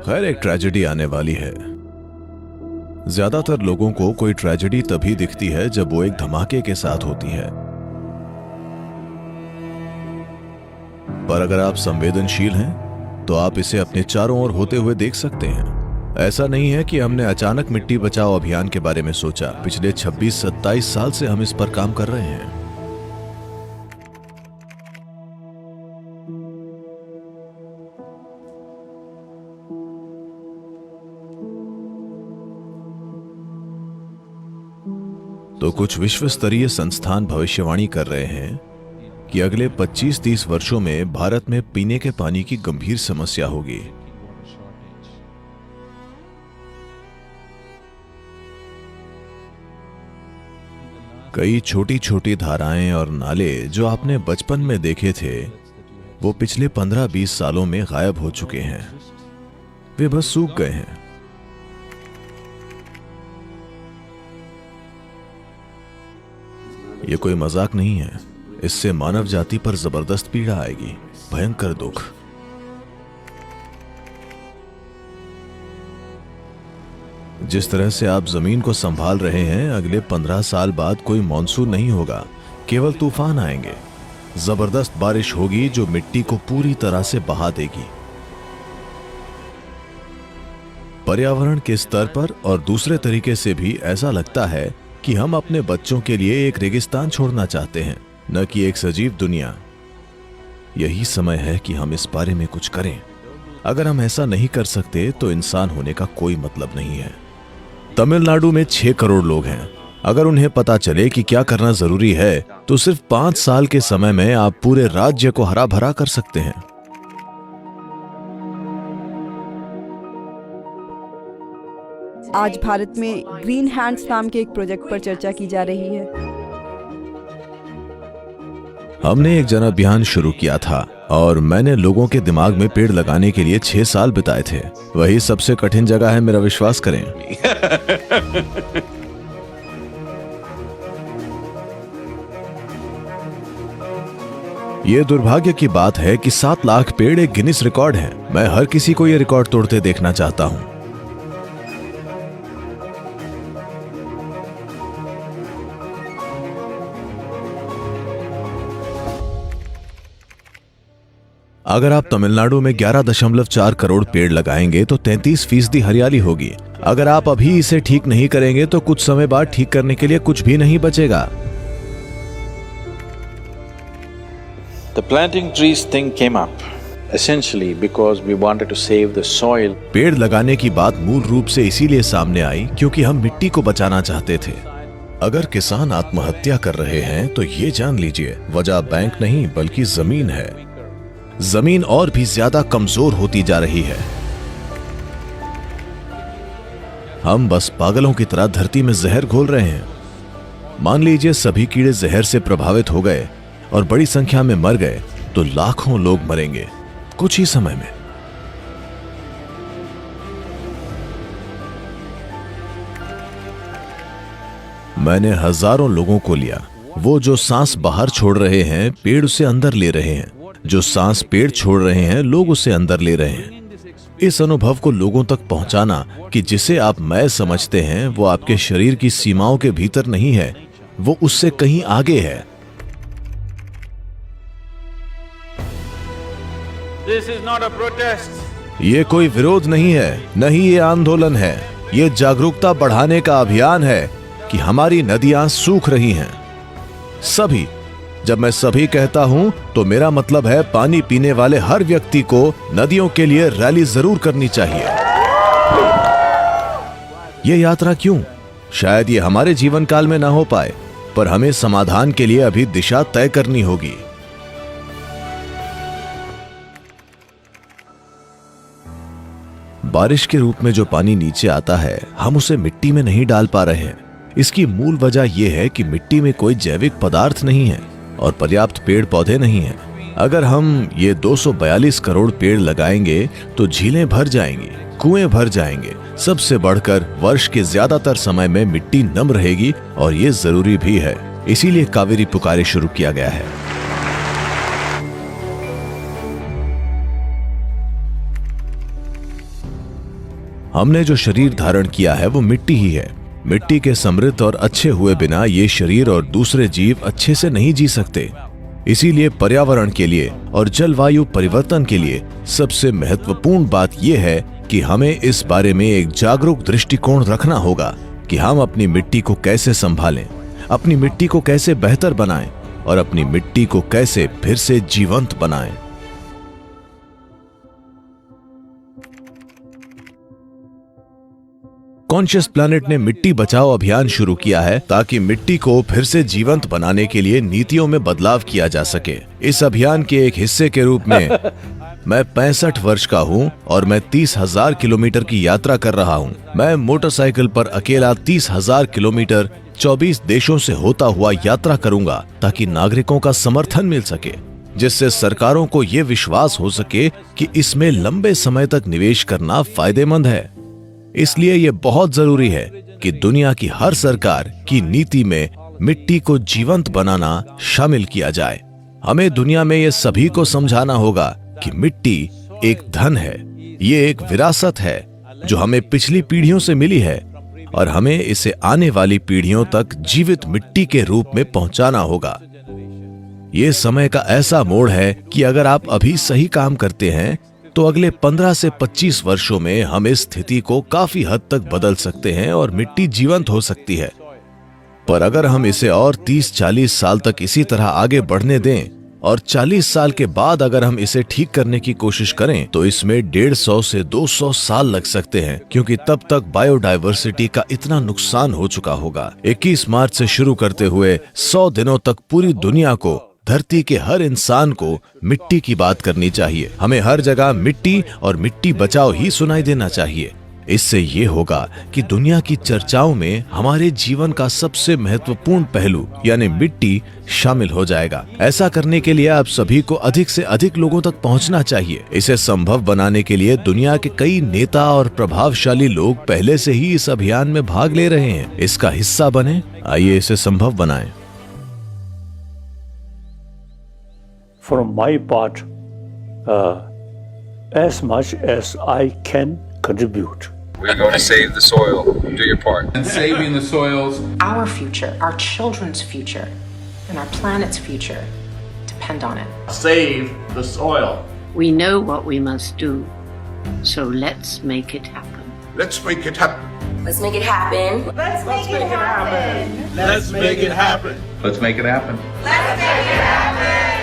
खैर, एक ट्रेजेडी आने वाली है। ज्यादातर लोगों को कोई ट्रेजेडी तभी दिखती है जब वो एक धमाके के साथ होती है। पर अगर आप संवेदनशील हैं तो आप इसे अपने चारों ओर होते हुए देख सकते हैं। ऐसा नहीं है कि हमने अचानक मिट्टी बचाओ अभियान के बारे में सोचा। पिछले 26-27 साल से हम इस पर काम कर रहे हैं। तो कुछ विश्व स्तरीय संस्थान भविष्यवाणी कर रहे हैं कि अगले 25-30 वर्षों में भारत में पीने के पानी की गंभीर समस्या होगी। कई छोटी छोटी धाराएं और नाले जो आपने बचपन में देखे थे, वो पिछले 15-20 सालों में गायब हो चुके हैं। वे बस सूख गए हैं। ये कोई मजाक नहीं है। इससे मानव जाति पर जबरदस्त पीड़ा आएगी, भयंकर दुख। जिस तरह से आप जमीन को संभाल रहे हैं, अगले 15 साल बाद कोई मॉनसून नहीं होगा, केवल तूफान आएंगे। जबरदस्त बारिश होगी जो मिट्टी को पूरी तरह से बहा देगी। पर्यावरण के स्तर पर और दूसरे तरीके से भी ऐसा लगता है कि हम अपने बच्चों के लिए एक रेगिस्तान छोड़ना चाहते हैं, न कि एक सजीव दुनिया। यही समय है कि हम इस बारे में कुछ करें। अगर हम ऐसा नहीं कर सकते तो इंसान होने का कोई मतलब नहीं है। तमिलनाडु में 6 करोड़ लोग हैं। अगर उन्हें पता चले कि क्या करना जरूरी है तो सिर्फ 5 साल के समय में आप पूरे राज्य को हरा भरा कर सकते हैं। आज भारत में ग्रीन हैंड्स नाम के एक प्रोजेक्ट पर चर्चा की जा रही है। हमने एक जन अभियान शुरू किया था और मैंने लोगों के दिमाग में पेड़ लगाने के लिए 6 साल बिताए थे। वही सबसे कठिन जगह है, मेरा विश्वास करें। ये दुर्भाग्य की बात है कि 7 लाख पेड़ एक गिनीज रिकॉर्ड है। मैं हर किसी को ये रिकॉर्ड तोड़ते देखना चाहता हूं। अगर आप तमिलनाडु में 11.4 करोड़ पेड़ लगाएंगे तो 33% हरियाली होगी। अगर आप अभी इसे ठीक नहीं करेंगे तो कुछ समय बाद ठीक करने के लिए कुछ भी नहीं बचेगा। The planting trees thing came up essentially because we wanted to save the soil. पेड़ लगाने की बात मूल रूप से इसीलिए सामने आई क्योंकि हम मिट्टी को बचाना चाहते थे। अगर किसान आत्महत्या कर रहे हैं तो ये जान लीजिए, वजह बैंक नहीं बल्कि जमीन है। जमीन और भी ज्यादा कमजोर होती जा रही है। हम बस पागलों की तरह धरती में जहर घोल रहे हैं। मान लीजिए सभी कीड़े जहर से प्रभावित हो गए और बड़ी संख्या में मर गए तो लाखों लोग मरेंगे कुछ ही समय में। मैंने हजारों लोगों को लिया। वो जो सांस बाहर छोड़ रहे हैं, पेड़ उसे अंदर ले रहे हैं। जो सांस पेड़ छोड़ रहे हैं, लोग उसे अंदर ले रहे हैं। इस अनुभव को लोगों तक पहुंचाना कि जिसे आप मैं समझते हैं वो आपके शरीर की सीमाओं के भीतर नहीं है, वो उससे कहीं आगे है। This is not a protest. ये कोई विरोध नहीं है, न ही ये आंदोलन है। ये जागरूकता बढ़ाने का अभियान है कि हमारी नदियां सूख रही हैं। सभी, जब मैं सभी कहता हूं तो मेरा मतलब है पानी पीने वाले हर व्यक्ति को नदियों के लिए रैली जरूर करनी चाहिए। ये यात्रा क्यों? शायद ये हमारे जीवन काल में ना हो पाए, पर हमें समाधान के लिए अभी दिशा तय करनी होगी। बारिश के रूप में जो पानी नीचे आता है, हम उसे मिट्टी में नहीं डाल पा रहे हैं। इसकी मूल वजह यह है कि मिट्टी में कोई जैविक पदार्थ नहीं है और पर्याप्त पेड़ पौधे नहीं हैं। अगर हम ये 242 करोड़ पेड़ लगाएंगे तो झीलें भर जाएंगी, कुएं भर जाएंगे। सबसे बढ़कर वर्ष के ज्यादातर समय में मिट्टी नम रहेगी और ये जरूरी भी है। इसीलिए कावेरी पुकारे शुरू किया गया है। हमने जो शरीर धारण किया है वो मिट्टी ही है। मिट्टी के समृद्ध और अच्छे हुए बिना ये शरीर और दूसरे जीव अच्छे से नहीं जी सकते। इसीलिए पर्यावरण के लिए और जलवायु परिवर्तन के लिए सबसे महत्वपूर्ण बात यह है कि हमें इस बारे में एक जागरूक दृष्टिकोण रखना होगा कि हम अपनी मिट्टी को कैसे संभालें, अपनी मिट्टी को कैसे बेहतर बनाएं और अपनी मिट्टी को कैसे फिर से जीवंत बनाएं। कॉन्शियस प्लैनेट ने मिट्टी बचाओ अभियान शुरू किया है ताकि मिट्टी को फिर से जीवंत बनाने के लिए नीतियों में बदलाव किया जा सके। इस अभियान के एक हिस्से के रूप में मैं 65 वर्ष का हूं और मैं 30,000 किलोमीटर की यात्रा कर रहा हूं। मैं मोटरसाइकिल पर अकेला 30,000 किलोमीटर 24 देशों से होता हुआ यात्रा करूंगा ताकि नागरिकों का समर्थन मिल सके, जिससे सरकारों को ये विश्वास हो सके कि इसमें लंबे समय तक निवेश करना फायदेमंद है। इसलिए ये बहुत जरूरी है कि दुनिया की हर सरकार की नीति में मिट्टी को जीवंत बनाना शामिल किया जाए। हमें दुनिया में ये सभी को समझाना होगा कि मिट्टी एक धन है, ये एक विरासत है जो हमें पिछली पीढ़ियों से मिली है और हमें इसे आने वाली पीढ़ियों तक जीवित मिट्टी के रूप में पहुंचाना होगा। ये समय का ऐसा मोड़ है कि अगर आप अभी सही काम करते हैं तो अगले 15 से 25 वर्षों में हम इस स्थिति को काफी हद तक बदल सकते हैं और मिट्टी जीवंत हो सकती है। पर अगर हम इसे और 30-40 साल तक इसी तरह आगे बढ़ने दें और 40 साल के बाद अगर हम इसे ठीक करने की कोशिश करें तो इसमें 150 से 200 साल लग सकते हैं, क्योंकि तब तक बायोडायवर्सिटी का इतना नुकसान हो चुका होगा। 21 मार्च से शुरू करते हुए 100 दिनों तक पूरी दुनिया को, धरती के हर इंसान को मिट्टी की बात करनी चाहिए। हमें हर जगह मिट्टी और मिट्टी बचाओ ही सुनाई देना चाहिए। इससे ये होगा कि दुनिया की चर्चाओं में हमारे जीवन का सबसे महत्वपूर्ण पहलू यानी मिट्टी शामिल हो जाएगा। ऐसा करने के लिए आप सभी को अधिक से अधिक लोगों तक पहुंचना चाहिए। इसे संभव बनाने के लिए दुनिया के कई नेता और प्रभावशाली लोग पहले से ही इस अभियान में भाग ले रहे हैं। इसका हिस्सा बने, आइए इसे संभव बनाएं। From my part, as much as I can contribute. We're going to save the soil. Do your part. And saving the soils. Our future, our children's future, and our planet's future depend on it. Save the soil. We know what we must do, so let's make it happen. Let's make it happen. Let's make it happen. Let's make it happen. Let's make it happen. Let's make it happen. Let's make it happen.